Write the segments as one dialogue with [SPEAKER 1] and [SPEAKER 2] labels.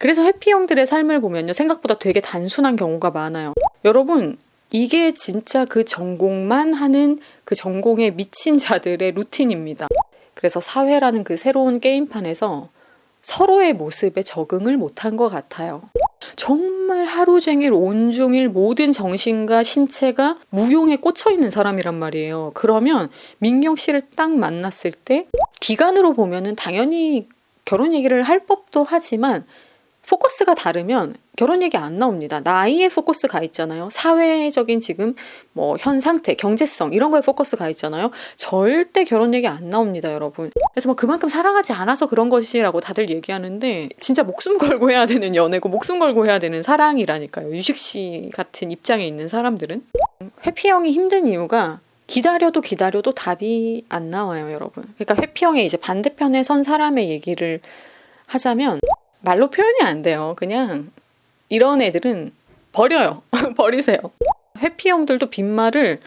[SPEAKER 1] 그래서 회피형들의 삶을 보면요, 생각보다 되게 단순한 경우가 많아요. 여러분, 이게 진짜 그 전공만 하는 그 전공에 미친 자들의 루틴입니다. 그래서 사회라는 그 새로운 게임판에서 서로의 모습에 적응을 못한 것 같아요. 정말 하루 종일 온종일 모든 정신과 신체가 무용에 꽂혀 있는 사람이란 말이에요. 그러면 민경 씨를 딱 만났을 때 기간으로 보면은 당연히 결혼 얘기를 할 법도 하지만 포커스가 다르면 결혼 얘기 안 나옵니다. 나이에 포커스 가 있잖아요. 사회적인 지금 뭐 현 상태, 경제성 이런 거에 포커스 가 있잖아요. 절대 결혼 얘기 안 나옵니다, 여러분. 그래서 뭐 그만큼 사랑하지 않아서 그런 것이라고 다들 얘기하는데 진짜 목숨 걸고 해야 되는 연애고 목숨 걸고 해야 되는 사랑이라니까요. 유식 씨 같은 입장에 있는 사람들은. 회피형이 힘든 이유가 기다려도 답이 안 나와요, 여러분. 그러니까 회피형의 이제 반대편에 선 사람의 얘기를 하자면 말로 표현이 안 돼요. 그냥 이런 애들은 버려요. 버리세요. 회피형들도 빈말을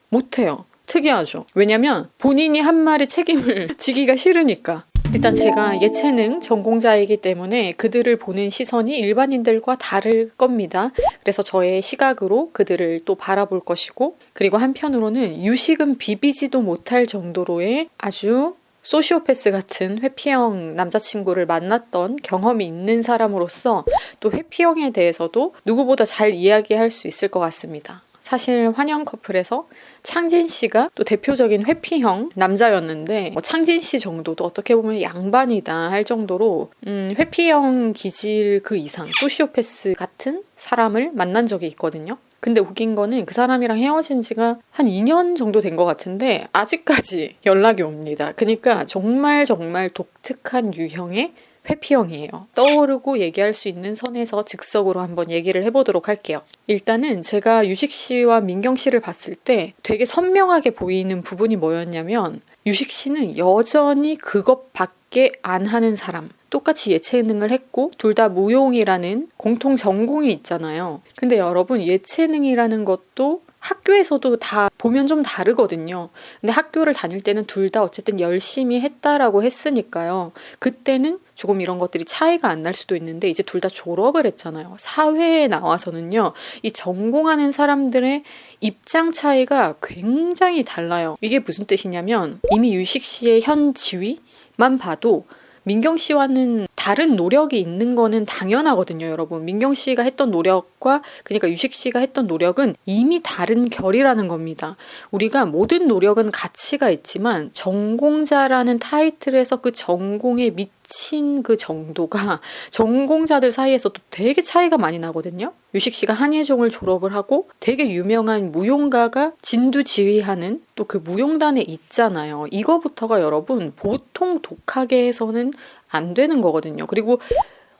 [SPEAKER 1] 못해요. 특이하죠. 왜냐면 본인이 한 말의 책임을 지기가 싫으니까. 일단 제가 예체능 전공자이기 때문에 그들을 보는 시선이 일반인들과 다를 겁니다. 그래서 저의 시각으로 그들을 또 바라볼 것이고, 그리고 한편으로는 유식은 비비지도 못할 정도로의 아주 소시오패스 같은 회피형 남자친구를 만났던 경험이 있는 사람으로서 또 회피형에 대해서도 누구보다 잘 이야기할 수 있을 것 같습니다. 사실 환영 커플에서 창진 씨가 또 대표적인 회피형 남자였는데 창진 씨 정도도 어떻게 보면 양반이다 할 정도로 회피형 기질 그 이상 소시오패스 같은 사람을 만난 적이 있거든요. 근데 웃긴 거는 그 사람이랑 헤어진 지가 한 2년 정도 된 것 같은데 아직까지 연락이 옵니다. 그러니까 정말 독특한 유형의 회피형이에요. 떠오르고 얘기할 수 있는 선에서 즉석으로 한번 얘기를 해보도록 할게요. 일단은 제가 유식 씨와 민경 씨를 봤을 때 되게 선명하게 보이는 부분이 뭐였냐면, 유식 씨는 여전히 그것밖에 안 하는 사람. 똑같이 예체능을 했고 둘 다 무용이라는 공통 전공이 있잖아요. 근데 여러분, 예체능이라는 것도 학교에서도 다 보면 좀 다르거든요. 근데 학교를 다닐 때는 둘 다 어쨌든 열심히 했다라고 했으니까요. 그때는 조금 이런 것들이 차이가 안 날 수도 있는데 이제 둘 다 졸업을 했잖아요. 사회에 나와서는요, 이 전공하는 사람들의 입장 차이가 굉장히 달라요. 이게 무슨 뜻이냐면, 이미 유식 씨의 현 지위만 봐도 민경 씨와는 다른 노력이 있는 거는 당연하거든요, 여러분. 민경 씨가 했던 노력과 그러니까 유식 씨가 했던 노력은 이미 다른 결이라는 겁니다. 우리가 모든 노력은 가치가 있지만 전공자라는 타이틀에서 그 전공에 미친 그 정도가 전공자들 사이에서도 되게 차이가 많이 나거든요. 유식 씨가 한예종을 졸업을 하고 되게 유명한 무용가가 진두지휘하는 또 그 무용단에 있잖아요. 이거부터가 여러분 보통 독하게 해서는 안 되는 거거든요. 그리고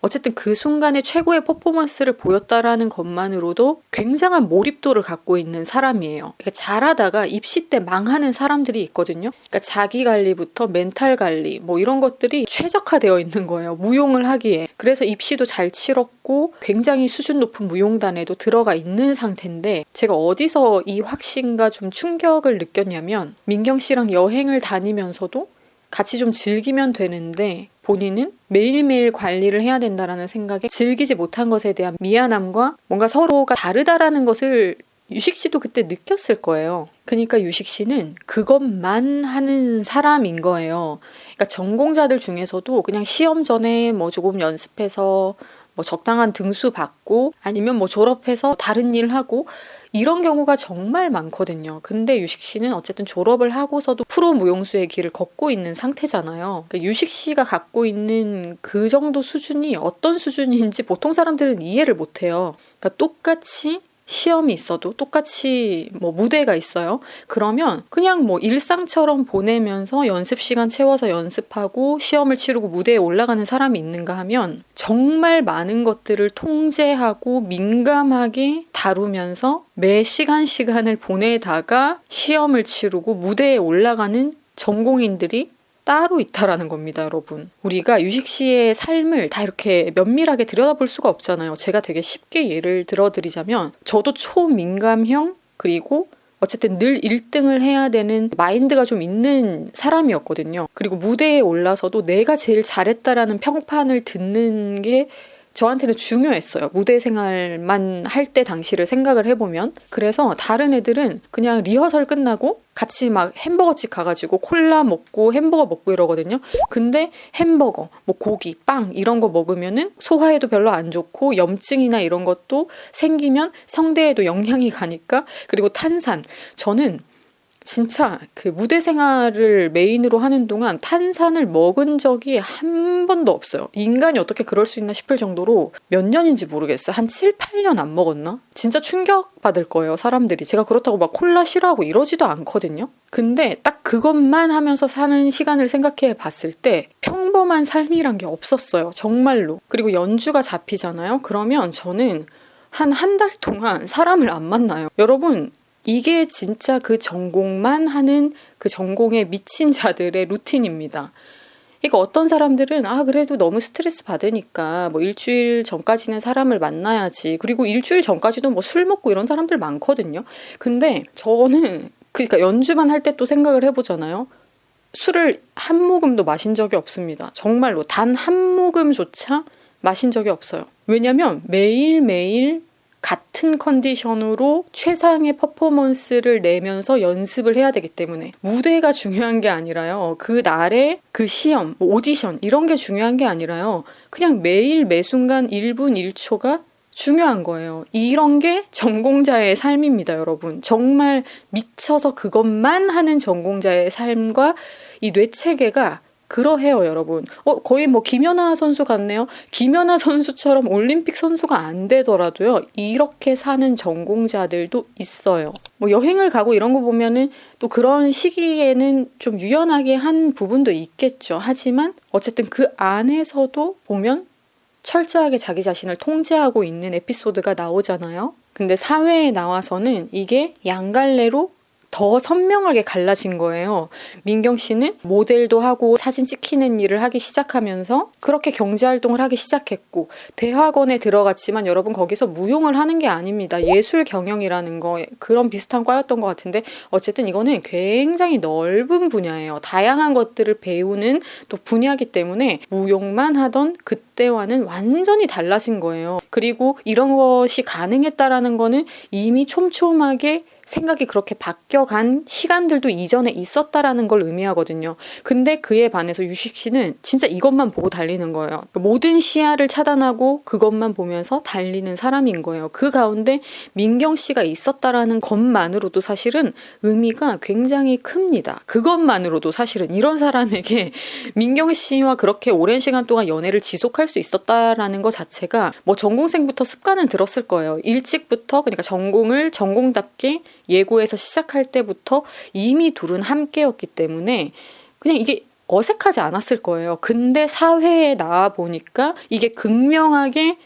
[SPEAKER 1] 어쨌든 그 순간에 최고의 퍼포먼스를 보였다라는 것만으로도 굉장한 몰입도를 갖고 있는 사람이에요. 그러니까 잘하다가 입시 때 망하는 사람들이 있거든요. 그러니까 자기 관리부터 멘탈 관리 뭐 이런 것들이 최적화되어 있는 거예요. 무용을 하기에. 그래서 입시도 잘 치렀고 굉장히 수준 높은 무용단에도 들어가 있는 상태인데, 제가 어디서 이 확신과 좀 충격을 느꼈냐면, 민경 씨랑 여행을 다니면서도 같이 좀 즐기면 되는데 본인은 매일매일 관리를 해야 된다라는 생각에 즐기지 못한 것에 대한 미안함과 뭔가 서로가 다르다라는 것을 유식 씨도 그때 느꼈을 거예요. 그러니까 유식 씨는 그것만 하는 사람인 거예요. 그러니까 전공자들 중에서도 그냥 시험 전에 뭐 조금 연습해서 뭐 적당한 등수 받고 아니면 뭐 졸업해서 다른 일 하고 이런 경우가 정말 많거든요. 근데 유식 씨는 어쨌든 졸업을 하고서도 프로 무용수의 길을 걷고 있는 상태잖아요. 그러니까 유식 씨가 갖고 있는 그 정도 수준이 어떤 수준인지 보통 사람들은 이해를 못해요. 그러니까 똑같이 시험이 있어도 똑같이 뭐 무대가 있어요. 그러면 그냥 뭐 일상처럼 보내면서 연습 시간 채워서 연습하고 시험을 치르고 무대에 올라가는 사람이 있는가 하면 정말 많은 것들을 통제하고 민감하게 다루면서 매 시간을 보내다가 시험을 치르고 무대에 올라가는 전공인들이 따로 있다라는 겁니다, 여러분. 우리가 유식 씨의 삶을 다 이렇게 면밀하게 들여다볼 수가 없잖아요. 제가 되게 쉽게 예를 들어드리자면, 저도 초민감형, 그리고 어쨌든 늘 1등을 해야 되는 마인드가 좀 있는 사람이었거든요. 그리고 무대에 올라서도 내가 제일 잘했다라는 평판을 듣는 게 저한테는 중요했어요. 무대 생활만 할 때 당시를 생각을 해보면. 그래서 다른 애들은 그냥 리허설 끝나고 같이 막 햄버거집 가가지고 콜라 먹고 햄버거 먹고 이러거든요. 근데 햄버거, 뭐 고기, 빵 이런 거 먹으면은 소화에도 별로 안 좋고 염증이나 이런 것도 생기면 성대에도 영향이 가니까. 그리고 탄산. 저는 진짜 그 무대 생활을 메인으로 하는 동안 탄산을 먹은 적이 한 번도 없어요. 인간이 어떻게 그럴 수 있나 싶을 정도로 몇 년인지 모르겠어요. 한 7, 8년 안 먹었나? 진짜 충격받을 거예요, 사람들이. 제가 그렇다고 막 콜라 싫어하고 이러지도 않거든요. 근데 딱 그것만 하면서 사는 시간을 생각해 봤을 때 평범한 삶이란 게 없었어요. 정말로. 그리고 연주가 잡히잖아요. 그러면 저는 한 달 동안 사람을 안 만나요. 여러분, 이게 진짜 그 전공만 하는 그 전공에 미친 자들의 루틴입니다. 그러니까 어떤 사람들은 그래도 너무 스트레스 받으니까 뭐 일주일 전까지는 사람을 만나야지. 그리고 일주일 전까지도 뭐 술 먹고 이런 사람들 많거든요. 근데 저는 그러니까 연주만 할 때 또 생각을 해보잖아요. 술을 한 모금도 마신 적이 없습니다. 정말로 단 한 모금조차 마신 적이 없어요. 왜냐면 매일매일 같은 컨디션으로 최상의 퍼포먼스를 내면서 연습을 해야 되기 때문에 무대가 중요한 게 아니라요. 그 날의 그 시험, 오디션 이런 게 중요한 게 아니라요. 그냥 매일 매순간 1분 1초가 중요한 거예요. 이런 게 전공자의 삶입니다, 여러분. 정말 미쳐서 그것만 하는 전공자의 삶과 이 뇌체계가 그러해요, 여러분. 거의 뭐 김연아 선수 같네요. 김연아 선수처럼 올림픽 선수가 안 되더라도요. 이렇게 사는 전공자들도 있어요. 뭐 여행을 가고 이런 거 보면은 또 그런 시기에는 좀 유연하게 한 부분도 있겠죠. 하지만 어쨌든 그 안에서도 보면 철저하게 자기 자신을 통제하고 있는 에피소드가 나오잖아요. 근데 사회에 나와서는 이게 양갈래로 더 선명하게 갈라진 거예요. 민경 씨는 모델도 하고 사진 찍히는 일을 하기 시작하면서 그렇게 경제활동을 하기 시작했고 대학원에 들어갔지만 여러분 거기서 무용을 하는 게 아닙니다. 예술 경영이라는 거 그런 비슷한 과였던 것 같은데 어쨌든 이거는 굉장히 넓은 분야예요. 다양한 것들을 배우는 또 분야이기 때문에 무용만 하던 그때와는 완전히 달라진 거예요. 그리고 이런 것이 가능했다라는 거는 이미 촘촘하게 생각이 그렇게 바뀌어간 시간들도 이전에 있었다라는 걸 의미하거든요. 근데 그에 반해서 유식 씨는 진짜 이것만 보고 달리는 거예요. 모든 시야를 차단하고 그것만 보면서 달리는 사람인 거예요. 그 가운데 민경 씨가 있었다라는 것만으로도 사실은 의미가 굉장히 큽니다. 그것만으로도 사실은 이런 사람에게 민경 씨와 그렇게 오랜 시간 동안 연애를 지속할 수 있었다라는 것 자체가 뭐 전공생부터 습관은 들었을 거예요. 일찍부터 그러니까 전공을 전공답게 예고해서 시작할 때부터 이미 둘은 함께였기 때문에 그냥 이게 어색하지 않았을 거예요. 근데 사회에 나와 보니까 이게 극명하게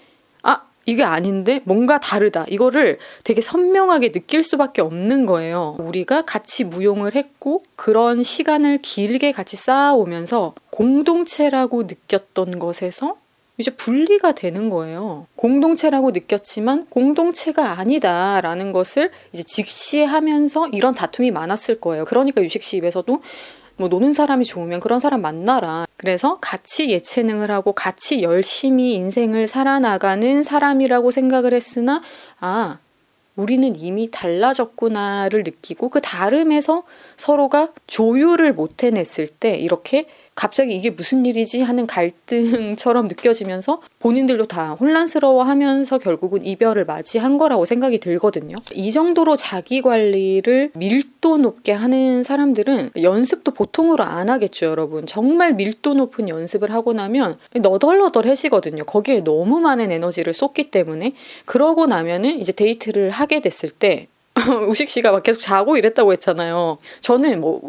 [SPEAKER 1] 이게 아닌데 뭔가 다르다. 이거를 되게 선명하게 느낄 수밖에 없는 거예요. 우리가 같이 무용을 했고 그런 시간을 길게 같이 쌓아오면서 공동체라고 느꼈던 것에서 이제 분리가 되는 거예요. 공동체라고 느꼈지만 공동체가 아니다라는 것을 이제 직시하면서 이런 다툼이 많았을 거예요. 그러니까 유식 씨 입에서도 뭐 노는 사람이 좋으면 그런 사람 만나라. 그래서 같이 예체능을 하고 같이 열심히 인생을 살아나가는 사람이라고 생각을 했으나 우리는 이미 달라졌구나를 느끼고 그 다름에서 서로가 조율을 못 해냈을 때 이렇게 갑자기 이게 무슨 일이지 하는 갈등처럼 느껴지면서 본인들도 다 혼란스러워하면서 결국은 이별을 맞이한 거라고 생각이 들거든요. 이 정도로 자기 관리를 밀도 높게 하는 사람들은 연습도 보통으로 안 하겠죠, 여러분. 정말 밀도 높은 연습을 하고 나면 너덜너덜해지거든요. 거기에 너무 많은 에너지를 쏟기 때문에. 그러고 나면은 이제 데이트를 하게 됐을 때 우식 씨가 막 계속 자고 이랬다고 했잖아요. 저는 뭐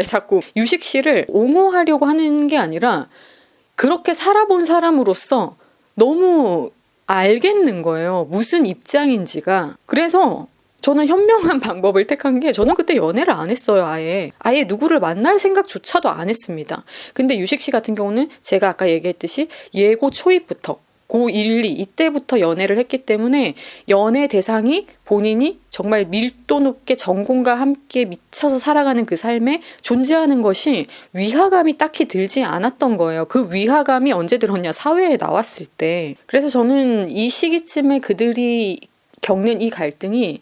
[SPEAKER 1] 자꾸 유식 씨를 옹호하려고 하는 게 아니라 그렇게 살아본 사람으로서 너무 알겠는 거예요. 무슨 입장인지가. 그래서 저는 현명한 방법을 택한 게 저는 그때 연애를 안 했어요. 아예 누구를 만날 생각조차도 안 했습니다. 근데 유식 씨 같은 경우는 제가 아까 얘기했듯이 예고 초입부터 고1, 2 이때부터 연애를 했기 때문에 연애 대상이 본인이 정말 밀도 높게 전공과 함께 미쳐서 살아가는 그 삶에 존재하는 것이 위화감이 딱히 들지 않았던 거예요. 그 위화감이 언제 들었냐? 사회에 나왔을 때. 그래서 저는 이 시기쯤에 그들이 겪는 이 갈등이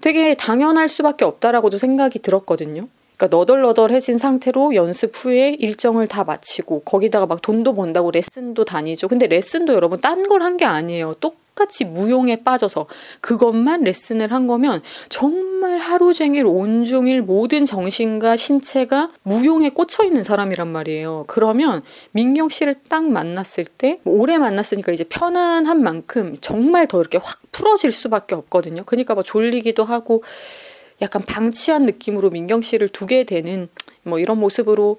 [SPEAKER 1] 되게 당연할 수밖에 없다라고도 생각이 들었거든요. 그러니까 너덜너덜해진 상태로 연습 후에 일정을 다 마치고 거기다가 막 돈도 번다고 레슨도 다니죠. 근데 레슨도 여러분 딴 걸 한 게 아니에요. 똑같이 무용에 빠져서 그것만 레슨을 한 거면 정말 하루 종일 온종일 모든 정신과 신체가 무용에 꽂혀 있는 사람이란 말이에요. 그러면 민경 씨를 딱 만났을 때 오래 만났으니까 이제 편안한 만큼 정말 더 이렇게 확 풀어질 수밖에 없거든요. 그러니까 막 졸리기도 하고 약간 방치한 느낌으로 민경 씨를 두게 되는 뭐 이런 모습으로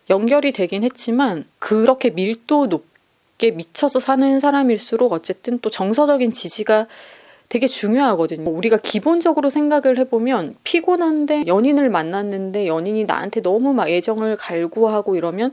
[SPEAKER 1] 연결이 되긴 했지만 그렇게 밀도 높게 미쳐서 사는 사람일수록 어쨌든 또 정서적인 지지가 되게 중요하거든요. 우리가 기본적으로 생각을 해보면 피곤한데 연인을 만났는데 연인이 나한테 너무 막 애정을 갈구하고 이러면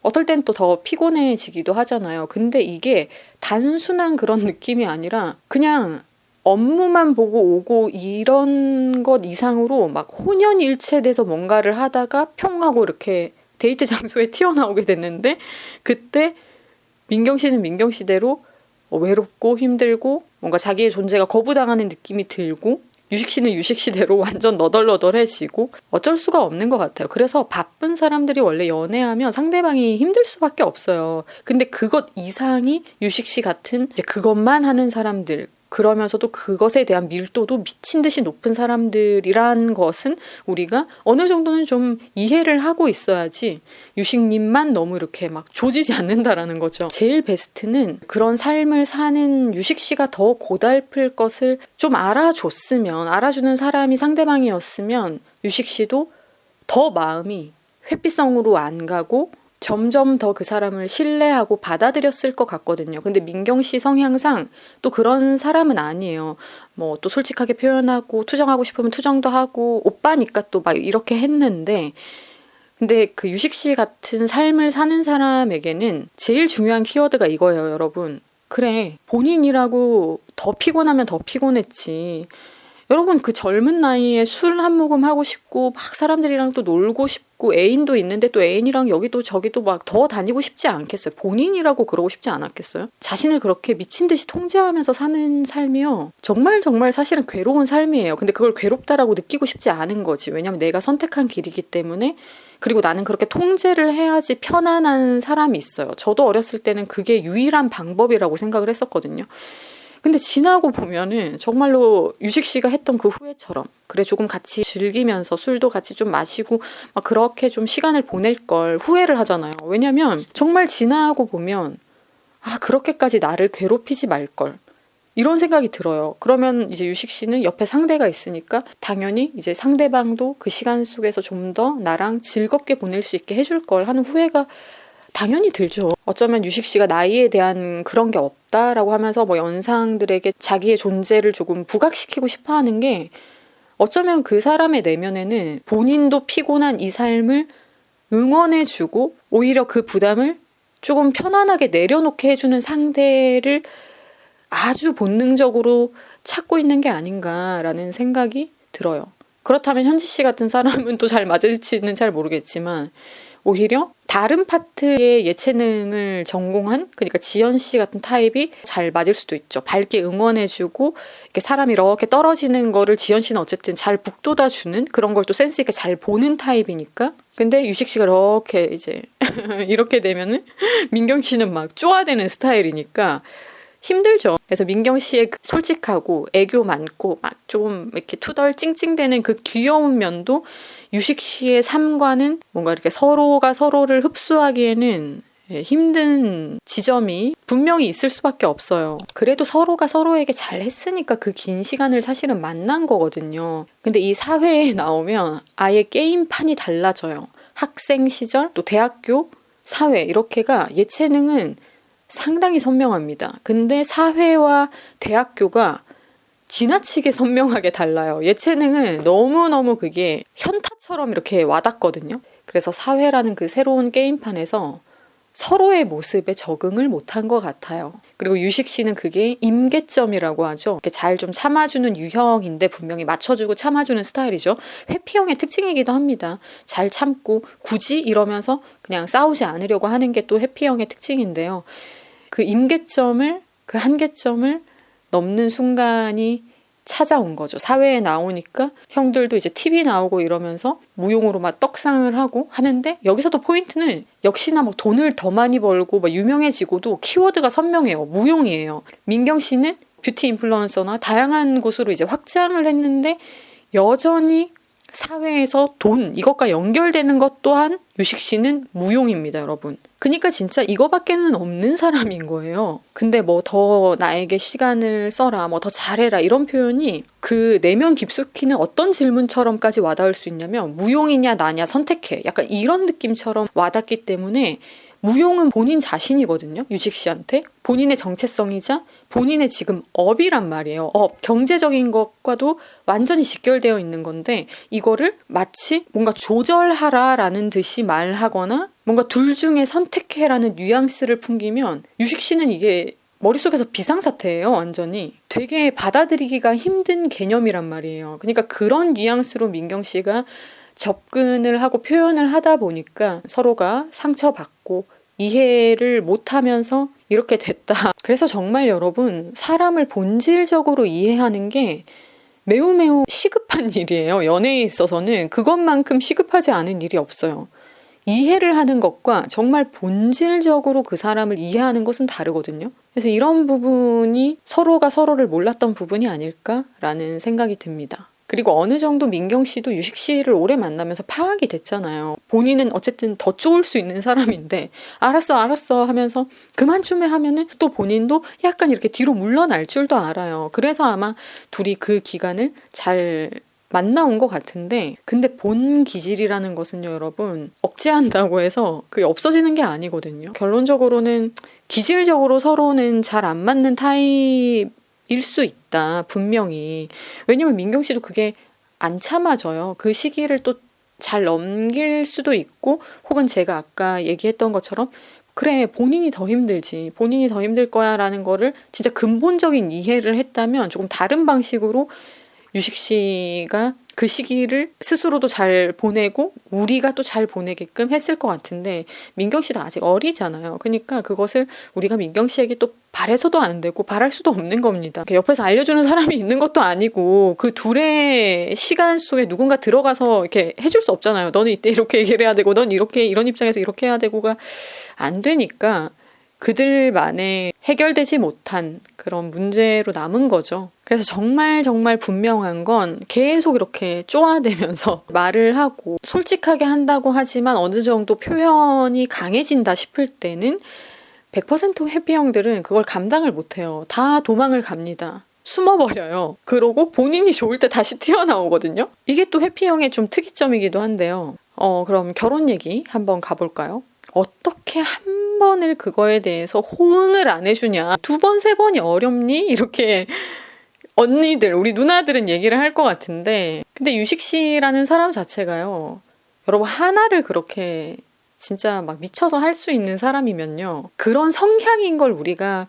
[SPEAKER 1] 어떨 땐 또 더 피곤해지기도 하잖아요. 근데 이게 단순한 그런 느낌이 아니라 그냥 업무만 보고 오고 이런 것 이상으로 막 혼연일체돼서 뭔가를 하다가 평하고 이렇게 데이트 장소에 튀어나오게 됐는데 그때 민경 씨는 민경 씨대로 외롭고 힘들고 뭔가 자기의 존재가 거부당하는 느낌이 들고 유식 씨는 유식 씨대로 완전 너덜너덜해지고 어쩔 수가 없는 것 같아요. 그래서 바쁜 사람들이 원래 연애하면 상대방이 힘들 수밖에 없어요. 근데 그것 이상이 유식 씨 같은 이제 그것만 하는 사람들 그러면서도 그것에 대한 밀도도 미친 듯이 높은 사람들이란 것은 우리가 어느 정도는 좀 이해를 하고 있어야지 유식님만 너무 이렇게 막 조지지 않는다라는 거죠. 제일 베스트는 그런 삶을 사는 유식 씨가 더 고달플 것을 좀 알아줬으면 알아주는 사람이 상대방이었으면 유식 씨도 더 마음이 회피성으로 안 가고 점점 더 그 사람을 신뢰하고 받아들였을 것 같거든요. 근데 민경 씨 성향상 또 그런 사람은 아니에요. 뭐 또 솔직하게 표현하고 투정하고 싶으면 투정도 하고 오빠니까 또 막 이렇게 했는데 근데 그 유식 씨 같은 삶을 사는 사람에게는 제일 중요한 키워드가 이거예요, 여러분. 그래, 본인이라고 더 피곤하면 더 피곤했지. 여러분 그 젊은 나이에 술 한 모금 하고 싶고 막 사람들이랑 또 놀고 싶고 애인도 있는데 또 애인이랑 여기도 저기도 막 더 다니고 싶지 않겠어요? 본인이라고 그러고 싶지 않았겠어요? 자신을 그렇게 미친 듯이 통제하면서 사는 삶이요. 정말 정말 사실은 괴로운 삶이에요. 근데 그걸 괴롭다라고 느끼고 싶지 않은 거지. 왜냐면 내가 선택한 길이기 때문에 그리고 나는 그렇게 통제를 해야지 편안한 사람이 있어요. 저도 어렸을 때는 그게 유일한 방법이라고 생각을 했었거든요. 근데 지나고 보면은 정말로 유식 씨가 했던 그 후회처럼 그래 조금 같이 즐기면서 술도 같이 좀 마시고 막 그렇게 좀 시간을 보낼 걸 후회를 하잖아요. 왜냐면 정말 지나고 보면 아 그렇게까지 나를 괴롭히지 말 걸 이런 생각이 들어요. 그러면 이제 유식 씨는 옆에 상대가 있으니까 당연히 이제 상대방도 그 시간 속에서 좀 더 나랑 즐겁게 보낼 수 있게 해줄 걸 하는 후회가 당연히 들죠. 어쩌면 유식 씨가 나이에 대한 그런 게 없다라고 하면서 뭐 연상들에게 자기의 존재를 조금 부각시키고 싶어 하는 게 어쩌면 그 사람의 내면에는 본인도 피곤한 이 삶을 응원해주고 오히려 그 부담을 조금 편안하게 내려놓게 해주는 상대를 아주 본능적으로 찾고 있는 게 아닌가라는 생각이 들어요. 그렇다면 현지 씨 같은 사람은 또 잘 맞을지는 잘 모르겠지만 오히려 다른 파트의 예체능을 전공한 그러니까 지연 씨 같은 타입이 잘 맞을 수도 있죠. 밝게 응원해주고 이렇게 사람이 이렇게 떨어지는 거를 지연 씨는 어쨌든 잘 북돋아주는 그런 걸 또 센스 있게 잘 보는 타입이니까. 근데 유식 씨가 이렇게 이제 이렇게 되면은 민경 씨는 막 쪼아대는 스타일이니까 힘들죠. 그래서 민경 씨의 그 솔직하고 애교 많고 막 좀 이렇게 투덜 찡찡대는 그 귀여운 면도 유식 씨의 삶과는 뭔가 이렇게 서로가 서로를 흡수하기에는 힘든 지점이 분명히 있을 수밖에 없어요. 그래도 서로가 서로에게 잘했으니까 그 긴 시간을 사실은 만난 거거든요. 근데 이 사회에 나오면 아예 게임판이 달라져요. 학생 시절, 또 대학교, 사회 이렇게가 예체능은 상당히 선명합니다. 근데 사회와 대학교가 지나치게 선명하게 달라요. 예체능은 너무너무 그게 현타처럼 이렇게 와닿거든요. 그래서 사회라는 그 새로운 게임판에서 서로의 모습에 적응을 못한 것 같아요. 그리고 유식 씨는 그게 임계점이라고 하죠. 이렇게 잘 좀 참아주는 유형인데 분명히 맞춰주고 참아주는 스타일이죠. 회피형의 특징이기도 합니다. 잘 참고 굳이 이러면서 그냥 싸우지 않으려고 하는 게 또 회피형의 특징인데요. 그 임계점을, 그 한계점을 넘는 순간이 찾아온 거죠. 사회에 나오니까 형들도 이제 TV 나오고 이러면서 무용으로 막 떡상을 하고 하는데, 여기서도 포인트는 역시나 막 돈을 더 많이 벌고 막 유명해지고도 키워드가 선명해요. 무용이에요. 민경 씨는 뷰티 인플루언서나 다양한 곳으로 이제 확장을 했는데 여전히 사회에서 돈, 이것과 연결되는 것 또한 유식 씨는 무용입니다, 여러분. 그러니까 진짜 이거밖에는 없는 사람인 거예요. 근데 뭐 더 나에게 시간을 써라, 뭐 더 잘해라, 이런 표현이 그 내면 깊숙이는 어떤 질문처럼까지 와닿을 수 있냐면, 무용이냐 나냐 선택해, 약간 이런 느낌처럼 와닿기 때문에 무용은 본인 자신이거든요. 유식 씨한테 본인의 정체성이자 본인의 지금 업이란 말이에요. 업, 경제적인 것과도 완전히 직결되어 있는 건데, 이거를 마치 뭔가 조절하라라는 듯이 말하거나 뭔가 둘 중에 선택해라는 뉘앙스를 풍기면 유식 씨는 이게 머릿속에서 비상사태예요. 완전히 되게 받아들이기가 힘든 개념이란 말이에요. 그러니까 그런 뉘앙스로 민경 씨가 접근을 하고 표현을 하다 보니까 서로가 상처받고 이해를 못하면서 이렇게 됐다. 그래서 정말 여러분, 사람을 본질적으로 이해하는 게 매우 매우 시급한 일이에요. 연애에 있어서는 그것만큼 시급하지 않은 일이 없어요. 이해를 하는 것과 정말 본질적으로 그 사람을 이해하는 것은 다르거든요. 그래서 이런 부분이 서로가 서로를 몰랐던 부분이 아닐까라는 생각이 듭니다. 그리고 어느 정도 민경 씨도 유식 씨를 오래 만나면서 파악이 됐잖아요. 본인은 어쨌든 더 쪼을 수 있는 사람인데 알았어 하면서 그만 좀 해 하면은 또 본인도 약간 이렇게 뒤로 물러날 줄도 알아요. 그래서 아마 둘이 그 기간을 잘 만나온 것 같은데, 근데 본 기질이라는 것은요, 여러분, 억제한다고 해서 그게 없어지는 게 아니거든요. 결론적으로는 기질적으로 서로는 잘 안 맞는 타입 일 수 있다, 분명히. 왜냐면 민경 씨도 그게 안 참아져요. 그 시기를 또 잘 넘길 수도 있고, 혹은 제가 아까 얘기했던 것처럼 그래, 본인이 더 힘들지, 본인이 더 힘들 거야 라는 거를 진짜 근본적인 이해를 했다면 조금 다른 방식으로 유식 씨가 그 시기를 스스로도 잘 보내고 우리가 또 잘 보내게끔 했을 것 같은데, 민경 씨도 아직 어리잖아요. 그러니까 그것을 우리가 민경 씨에게 또 바래서도 안 되고 바랄 수도 없는 겁니다. 옆에서 알려주는 사람이 있는 것도 아니고 그 둘의 시간 속에 누군가 들어가서 이렇게 해줄 수 없잖아요. 너는 이때 이렇게 얘기를 해야 되고 넌 이렇게 이런 입장에서 이렇게 해야 되고가 안 되니까 그들만의 해결되지 못한 그런 문제로 남은 거죠. 그래서 정말 분명한 건 계속 이렇게 쪼아대면서 말을 하고 솔직하게 한다고 하지만 어느 정도 표현이 강해진다 싶을 때는 100% 회피형들은 그걸 감당을 못해요. 다 도망을 갑니다. 숨어버려요. 그러고 본인이 좋을 때 다시 튀어나오거든요. 이게 또 회피형의 좀 특이점이기도 한데요. 그럼 결혼 얘기 한번 가볼까요? 어떻게 한 번을 그거에 대해서 호응을 안 해주냐. 2번, 3번이 어렵니? 이렇게 언니들, 우리 누나들은 얘기를 할 것 같은데, 근데 유식 씨라는 사람 자체가요, 여러분, 하나를 그렇게 진짜 막 미쳐서 할 수 있는 사람이면요, 그런 성향인 걸 우리가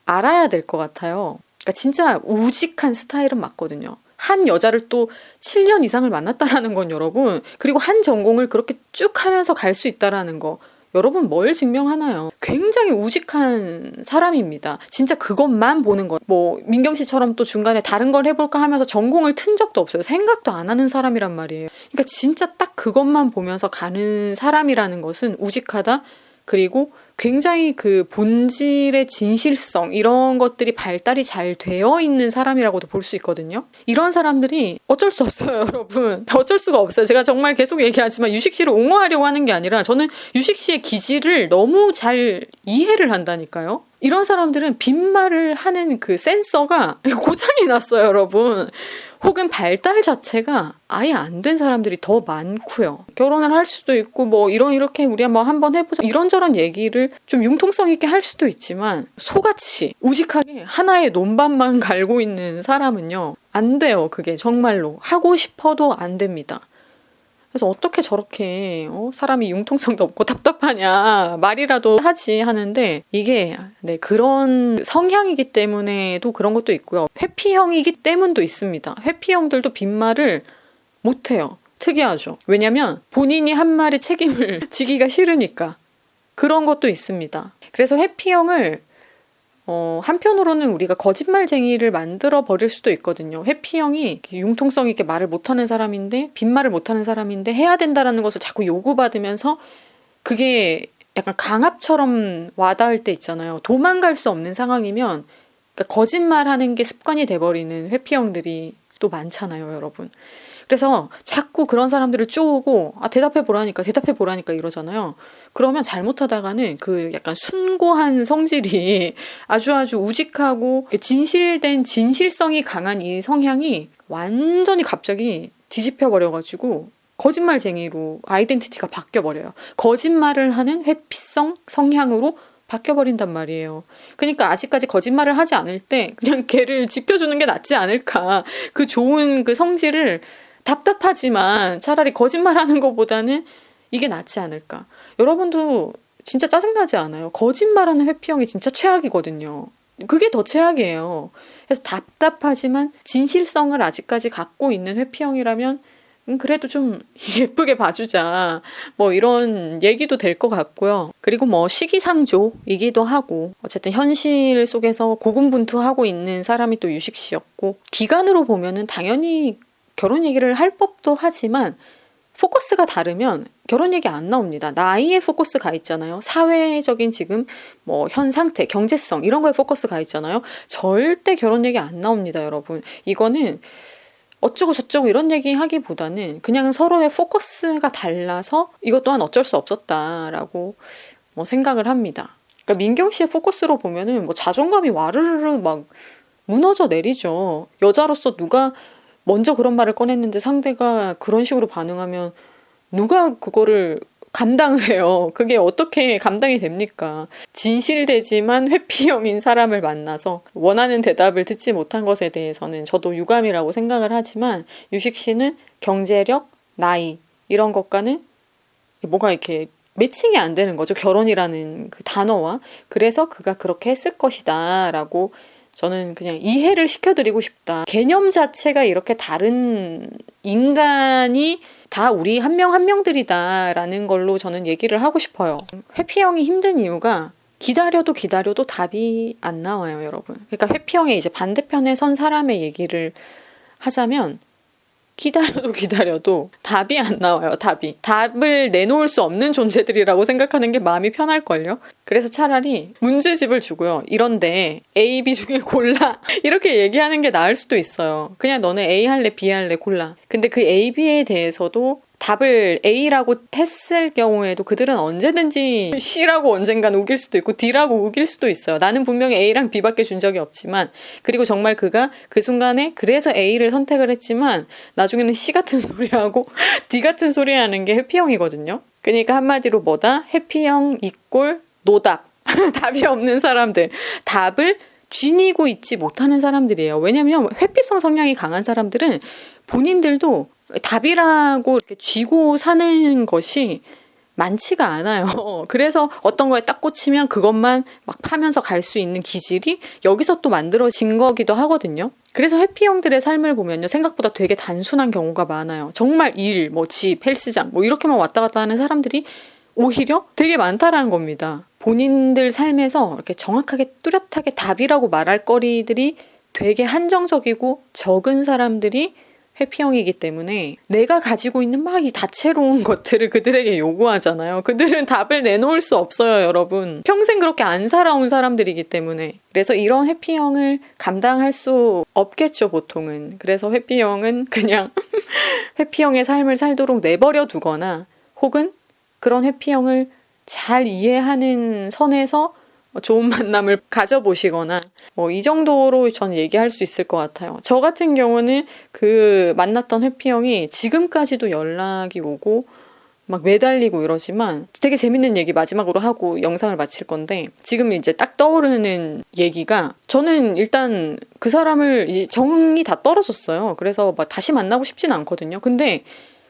[SPEAKER 1] 알아야 될 것 같아요. 그러니까 진짜 우직한 스타일은 맞거든요. 한 여자를 또 7년 이상을 만났다라는 건 여러분, 그리고 한 전공을 그렇게 쭉 하면서 갈 수 있다라는 거, 여러분 뭘 증명하나요? 굉장히 우직한 사람입니다. 진짜 그것만 보는 거. 뭐 민경 씨처럼 또 중간에 다른 걸 해볼까 하면서 전공을 튼 적도 없어요. 생각도 안 하는 사람이란 말이에요. 그러니까 진짜 딱 그것만 보면서 가는 사람이라는 것은 우직하다. 그리고 굉장히 그 본질의 진실성, 이런 것들이 발달이 잘 되어 있는 사람이라고도 볼 수 있거든요. 이런 사람들이 어쩔 수 없어요, 여러분. 어쩔 수가 없어요. 제가 정말 계속 얘기하지만 유식 씨를 옹호하려고 하는 게 아니라 저는 유식 씨의 기질을 너무 잘 이해를 한다니까요. 이런 사람들은 빈말을 하는 그 센서가 고장이 났어요, 여러분. 혹은 발달 자체가 아예 안 된 사람들이 더 많고요. 결혼을 할 수도 있고 뭐 이렇게 우리 한번 해보자, 이런저런 얘기를 좀 융통성 있게 할 수도 있지만 소같이 우직하게 하나의 논밭만 갈고 있는 사람은요, 안 돼요. 그게 정말로 하고 싶어도 안 됩니다. 그래서 어떻게 저렇게 사람이 융통성도 없고 답답하냐 말이라도 하지 하는데 이게 네, 그런 성향이기 때문에도 그런 것도 있고요. 회피형이기 때문도 있습니다. 회피형들도 빈말을 못해요. 특이하죠. 왜냐면 본인이 한 말에 책임을 지기가 싫으니까 그런 것도 있습니다. 그래서 회피형을 한편으로는 우리가 거짓말쟁이를 만들어 버릴 수도 있거든요. 회피형이 융통성 있게 말을 못하는 사람인데 빈말을 못하는 사람인데 해야 된다라는 것을 자꾸 요구받으면서 그게 약간 강압처럼 와닿을 때 있잖아요. 도망갈 수 없는 상황이면 그러니까 거짓말하는 게 습관이 돼버리는 회피형들이 또 많잖아요, 여러분. 그래서 자꾸 그런 사람들을 쪼고 대답해 보라니까 이러잖아요. 그러면 잘못하다가는 그 약간 숭고한 성질이 아주 우직하고 진실된 진실성이 강한 이 성향이 완전히 갑자기 뒤집혀 버려가지고 거짓말쟁이로 아이덴티티가 바뀌어버려요. 거짓말을 하는 회피성 성향으로 바뀌어버린단 말이에요. 그러니까 아직까지 거짓말을 하지 않을 때 그냥 걔를 지켜주는 게 낫지 않을까. 그 좋은 그 성질을 답답하지만 차라리 거짓말하는 것보다는 이게 낫지 않을까. 여러분도 진짜 짜증나지 않아요? 거짓말하는 회피형이 진짜 최악이거든요. 그게 더 최악이에요. 그래서 답답하지만 진실성을 아직까지 갖고 있는 회피형이라면 그래도 좀 예쁘게 봐주자. 뭐 이런 얘기도 될 것 같고요. 그리고 뭐 시기상조이기도 하고 어쨌든 현실 속에서 고군분투하고 있는 사람이 또 유식 씨였고 기간으로 보면은 당연히 결혼 얘기를 할 법도 하지만 포커스가 다르면 결혼 얘기 안 나옵니다. 나이에 포커스 가 있잖아요. 사회적인 지금 뭐 현 상태, 경제성 이런 거에 포커스 가 있잖아요. 절대 결혼 얘기 안 나옵니다, 여러분. 이거는 어쩌고 저쩌고 이런 얘기 하기보다는 그냥 서로의 포커스가 달라서 이것 또한 어쩔 수 없었다라고 뭐 생각을 합니다. 그러니까 민경 씨의 포커스로 보면은 뭐 자존감이 와르르르 막 무너져 내리죠. 여자로서 누가 먼저 그런 말을 꺼냈는데 상대가 그런 식으로 반응하면 누가 그거를 감당을 해요. 그게 어떻게 감당이 됩니까? 진실되지만 회피형인 사람을 만나서 원하는 대답을 듣지 못한 것에 대해서는 저도 유감이라고 생각을 하지만 유식 씨는 경제력, 나이 이런 것과는 뭐가 이렇게 매칭이 안 되는 거죠. 결혼이라는 그 단어와. 그래서 그가 그렇게 했을 것이다 라고 저는 그냥 이해를 시켜드리고 싶다. 개념 자체가 이렇게 다른 인간이 다 우리 한 명 한 명들이다라는 걸로 저는 얘기를 하고 싶어요. 회피형이 힘든 이유가 기다려도 답이 안 나와요, 여러분. 그러니까 회피형의 이제 반대편에 선 사람의 얘기를 하자면 기다려도 답이 안 나와요, 답이. 답을 내놓을 수 없는 존재들이라고 생각하는 게 마음이 편할걸요? 그래서 차라리 문제집을 주고요. 이런데 A, B 중에 골라. 이렇게 얘기하는 게 나을 수도 있어요. 그냥 너네 A 할래, B 할래 골라. 근데 그 A, B에 대해서도 답을 A라고 했을 경우에도 그들은 언제든지 C라고 언젠간 우길 수도 있고 D라고 우길 수도 있어요. 나는 분명히 A랑 B밖에 준 적이 없지만 그리고 정말 그가 그 순간에 그래서 A를 선택을 했지만 나중에는 C 같은 소리하고 D 같은 소리하는 게 회피형이거든요. 그러니까 한마디로 뭐다? 회피형 이꼴 노답. 답이 없는 사람들. 답을 쥐니고 있지 못하는 사람들이에요. 왜냐면 회피성 성향이 강한 사람들은 본인들도 답이라고 이렇게 쥐고 사는 것이 많지가 않아요. 그래서 어떤 거에 딱 꽂히면 그것만 막 파면서 갈 수 있는 기질이 여기서 또 만들어진 거기도 하거든요. 그래서 회피형들의 삶을 보면요. 생각보다 되게 단순한 경우가 많아요. 정말 일, 뭐 집, 헬스장 뭐 이렇게만 왔다 갔다 하는 사람들이 오히려 되게 많다라는 겁니다. 본인들 삶에서 이렇게 정확하게 뚜렷하게 답이라고 말할 거리들이 되게 한정적이고 적은 사람들이 회피형이기 때문에 내가 가지고 있는 막 이 다채로운 것들을 그들에게 요구하잖아요. 그들은 답을 내놓을 수 없어요, 여러분. 평생 그렇게 안 살아온 사람들이기 때문에. 그래서 이런 회피형을 감당할 수 없겠죠, 보통은. 그래서 회피형은 그냥 회피형의 삶을 살도록 내버려 두거나 혹은 그런 회피형을 잘 이해하는 선에서 좋은 만남을 가져보시거나 뭐 이 정도로 전 얘기할 수 있을 것 같아요. 저 같은 경우는 그 만났던 회피형이 지금까지도 연락이 오고 막 매달리고 이러지만 되게 재밌는 얘기 마지막으로 하고 영상을 마칠 건데 지금 이제 딱 떠오르는 얘기가 저는 일단 그 사람을 이제 정이 다 떨어졌어요. 그래서 막 다시 만나고 싶진 않거든요. 근데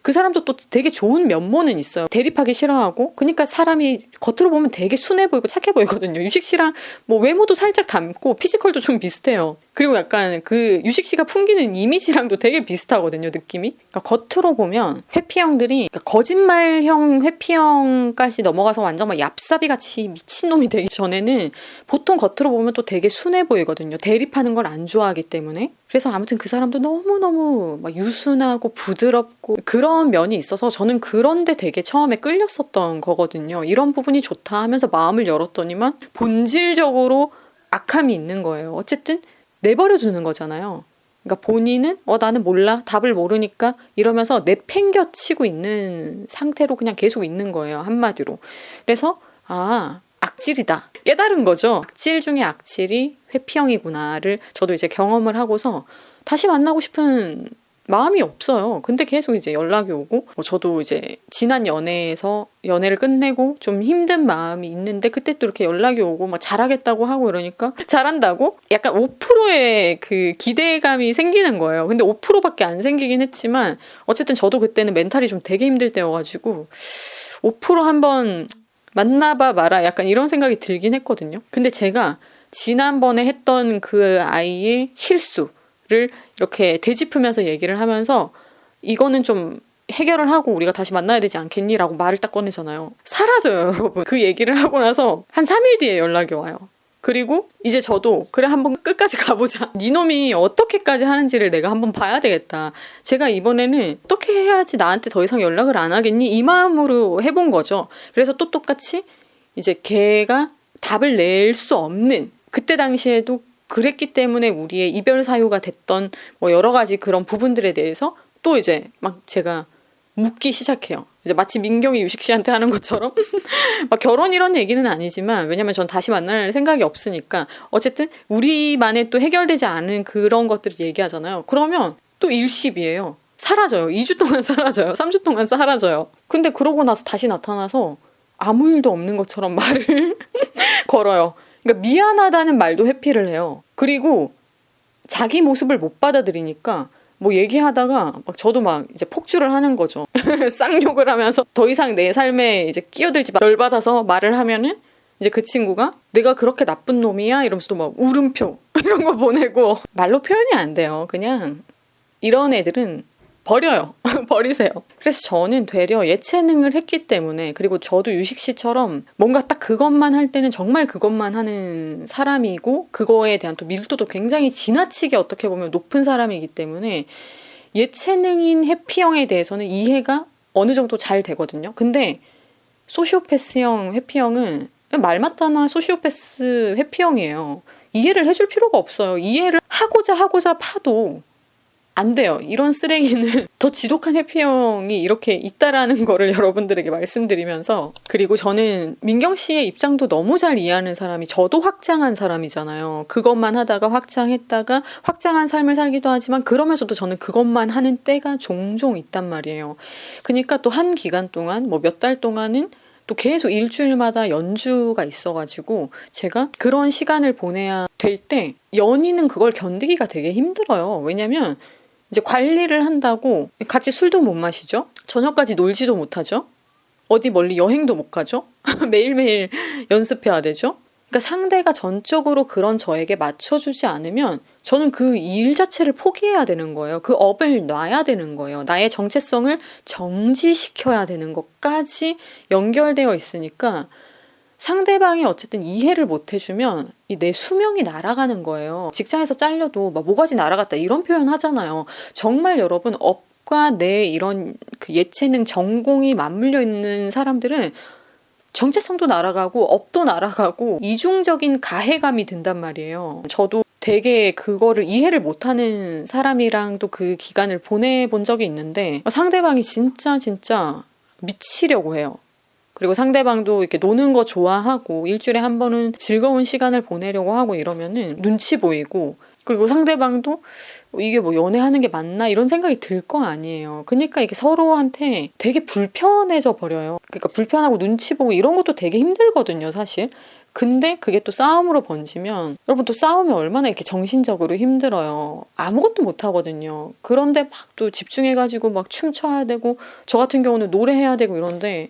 [SPEAKER 1] 그 사람도 또 되게 좋은 면모는 있어요. 대립하기 싫어하고. 그러니까 사람이 겉으로 보면 되게 순해 보이고 착해 보이거든요. 유식 씨랑 뭐 외모도 살짝 닮고 피지컬도 좀 비슷해요. 그리고 약간 그 유식 씨가 풍기는 이미지랑도 되게 비슷하거든요, 느낌이. 그러니까 겉으로 보면 회피형들이 그러니까 거짓말형 회피형까지 넘어가서 완전 막 얍삽이 같이 미친놈이 되기 전에는 보통 겉으로 보면 또 되게 순해 보이거든요. 대립하는 걸 안 좋아하기 때문에. 그래서 아무튼 그 사람도 너무너무 막 유순하고 부드럽고 그런 면이 있어서 저는 그런데 되게 처음에 끌렸었던 거거든요. 이런 부분이 좋다 하면서 마음을 열었더니만 본질적으로 악함이 있는 거예요. 어쨌든 내버려 두는 거잖아요. 그러니까 본인은 나는 몰라, 답을 모르니까 이러면서 내팽겨치고 있는 상태로 그냥 계속 있는 거예요. 한마디로. 그래서 악질이다. 깨달은 거죠. 악질 중에 악질이 회피형이구나를 저도 이제 경험을 하고서 다시 만나고 싶은 마음이 없어요. 근데 계속 이제 연락이 오고 저도 이제 지난 연애에서 연애를 끝내고 좀 힘든 마음이 있는데 그때 또 이렇게 연락이 오고 막 잘하겠다고 하고 이러니까 잘한다고? 약간 5%의 그 기대감이 생기는 거예요. 근데 5%밖에 안 생기긴 했지만 어쨌든 저도 그때는 멘탈이 좀 되게 힘들 때여가지고 5% 한번 만나봐 마라 약간 이런 생각이 들긴 했거든요. 근데 제가 지난번에 했던 그 아이의 실수를 이렇게 되짚으면서 얘기를 하면서 이거는 좀 해결을 하고 우리가 다시 만나야 되지 않겠니? 라고 말을 딱 꺼내잖아요. 사라져요, 여러분. 그 얘기를 하고 나서 한 3일 뒤에 연락이 와요. 그리고 이제 저도 그래 한번 끝까지 가보자. 네 놈이 어떻게까지 하는지를 내가 한번 봐야 되겠다. 제가 이번에는 어떻게 해야지 나한테 더 이상 연락을 안 하겠니? 이 마음으로 해본 거죠. 그래서 또 똑같이 이제 걔가 답을 낼 수 없는 그때 당시에도 그랬기 때문에 우리의 이별 사유가 됐던 뭐 여러 가지 그런 부분들에 대해서 또 이제 막 제가 묻기 시작해요. 이제 마치 민경이 유식 씨한테 하는 것처럼 막 결혼 이런 얘기는 아니지만 왜냐면 전 다시 만날 생각이 없으니까 어쨌든 우리만의 또 해결되지 않은 그런 것들을 얘기하잖아요. 그러면 또 일십이에요. 사라져요. 2주 동안 사라져요. 3주 동안 사라져요. 근데 그러고 나서 다시 나타나서 아무 일도 없는 것처럼 말을 걸어요. 그러니까 미안하다는 말도 회피를 해요. 그리고 자기 모습을 못 받아들이니까 뭐 얘기하다가 막 저도 막 이제 폭주를 하는 거죠. 쌍욕을 하면서 더 이상 내 삶에 이제 끼어들지 마. 열받아서 말을 하면은 이제 그 친구가 내가 그렇게 나쁜 놈이야? 이러면서 또 막 울음표 이런 거 보내고 말로 표현이 안 돼요. 그냥 이런 애들은 버려요. 버리세요. 그래서 저는 되려 예체능을 했기 때문에 그리고 저도 유식 씨처럼 뭔가 딱 그것만 할 때는 정말 그것만 하는 사람이고 그거에 대한 또 밀도도 굉장히 지나치게 어떻게 보면 높은 사람이기 때문에 예체능인 회피형에 대해서는 이해가 어느 정도 잘 되거든요. 근데 소시오패스형 회피형은 말 맞다나 소시오패스 회피형이에요. 이해를 해줄 필요가 없어요. 이해를 하고자 파도 안 돼요. 이런 쓰레기는 더 지독한 회피형이 이렇게 있다라는 거를 여러분들에게 말씀드리면서 그리고 저는 민경 씨의 입장도 너무 잘 이해하는 사람이 저도 확장한 사람이잖아요. 그것만 하다가 확장했다가 확장한 삶을 살기도 하지만 그러면서도 저는 그것만 하는 때가 종종 있단 말이에요. 그러니까 또 한 기간 동안 뭐 몇 달 동안은 또 계속 일주일마다 연주가 있어가지고 제가 그런 시간을 보내야 될 때 연인은 그걸 견디기가 되게 힘들어요. 왜냐면 이제 관리를 한다고 같이 술도 못 마시죠. 저녁까지 놀지도 못하죠. 어디 멀리 여행도 못 가죠. 매일매일 연습해야 되죠. 그러니까 상대가 전적으로 그런 저에게 맞춰주지 않으면 저는 그 일 자체를 포기해야 되는 거예요. 그 업을 놔야 되는 거예요. 나의 정체성을 정지시켜야 되는 것까지 연결되어 있으니까 상대방이 어쨌든 이해를 못 해주면 내 수명이 날아가는 거예요. 직장에서 잘려도 막 모가지 날아갔다 이런 표현 하잖아요. 정말 여러분 업과 내 이런 그 예체능 전공이 맞물려 있는 사람들은 정체성도 날아가고 업도 날아가고 이중적인 가해감이 든단 말이에요. 저도 되게 그거를 이해를 못하는 사람이랑도 그 기간을 보내본 적이 있는데 상대방이 진짜 미치려고 해요. 그리고 상대방도 이렇게 노는 거 좋아하고 일주일에 한 번은 즐거운 시간을 보내려고 하고 이러면은 눈치 보이고 그리고 상대방도 이게 뭐 연애하는 게 맞나 이런 생각이 들 거 아니에요. 그러니까 이게 서로한테 되게 불편해져 버려요. 그러니까 불편하고 눈치 보고 이런 것도 되게 힘들거든요, 사실. 근데 그게 또 싸움으로 번지면 여러분 또 싸우면 얼마나 이렇게 정신적으로 힘들어요. 아무것도 못 하거든요. 그런데 막 또 집중해가지고 막 춤춰야 되고 저 같은 경우는 노래해야 되고 이런데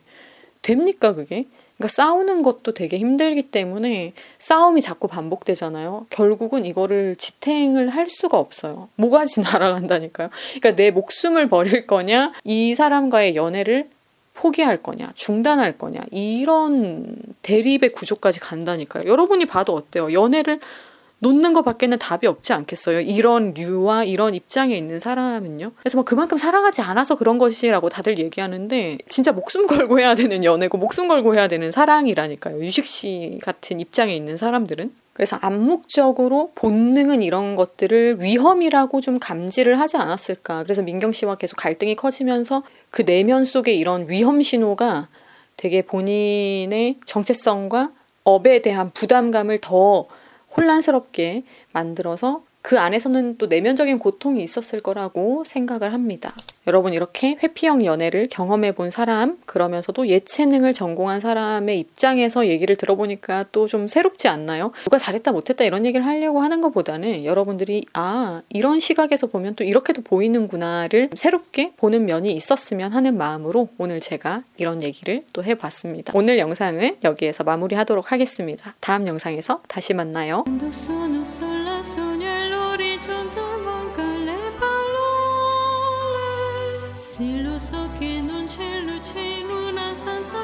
[SPEAKER 1] 됩니까 그게? 그러니까 싸우는 것도 되게 힘들기 때문에 싸움이 자꾸 반복되잖아요. 결국은 이거를 지탱을 할 수가 없어요. 모가지 날아간다니까요. 그러니까 내 목숨을 버릴 거냐, 이 사람과의 연애를 포기할 거냐, 중단할 거냐, 이런 대립의 구조까지 간다니까요. 여러분이 봐도 어때요? 연애를 놓는 것밖에는 답이 없지 않겠어요? 이런 류와 이런 입장에 있는 사람은요. 그래서 뭐 그만큼 사랑하지 않아서 그런 것이라고 다들 얘기하는데 진짜 목숨 걸고 해야 되는 연애고 목숨 걸고 해야 되는 사랑이라니까요. 유식 씨 같은 입장에 있는 사람들은. 그래서 암묵적으로 본능은 이런 것들을 위험이라고 좀 감지를 하지 않았을까. 그래서 민경 씨와 계속 갈등이 커지면서 그 내면 속에 이런 위험 신호가 되게 본인의 정체성과 업에 대한 부담감을 더 혼란스럽게 만들어서 그 안에서는 또 내면적인 고통이 있었을 거라고 생각을 합니다. 여러분 이렇게 회피형 연애를 경험해 본 사람, 그러면서도 예체능을 전공한 사람의 입장에서 얘기를 들어보니까 또 좀 새롭지 않나요? 누가 잘했다 못했다 이런 얘기를 하려고 하는 것보다는 여러분들이 이런 시각에서 보면 또 이렇게도 보이는구나를 새롭게 보는 면이 있었으면 하는 마음으로 오늘 제가 이런 얘기를 또 해봤습니다. 오늘 영상은 여기에서 마무리하도록 하겠습니다. 다음 영상에서 다시 만나요.
[SPEAKER 2] Sì, lo so che non c'è luce in una stanza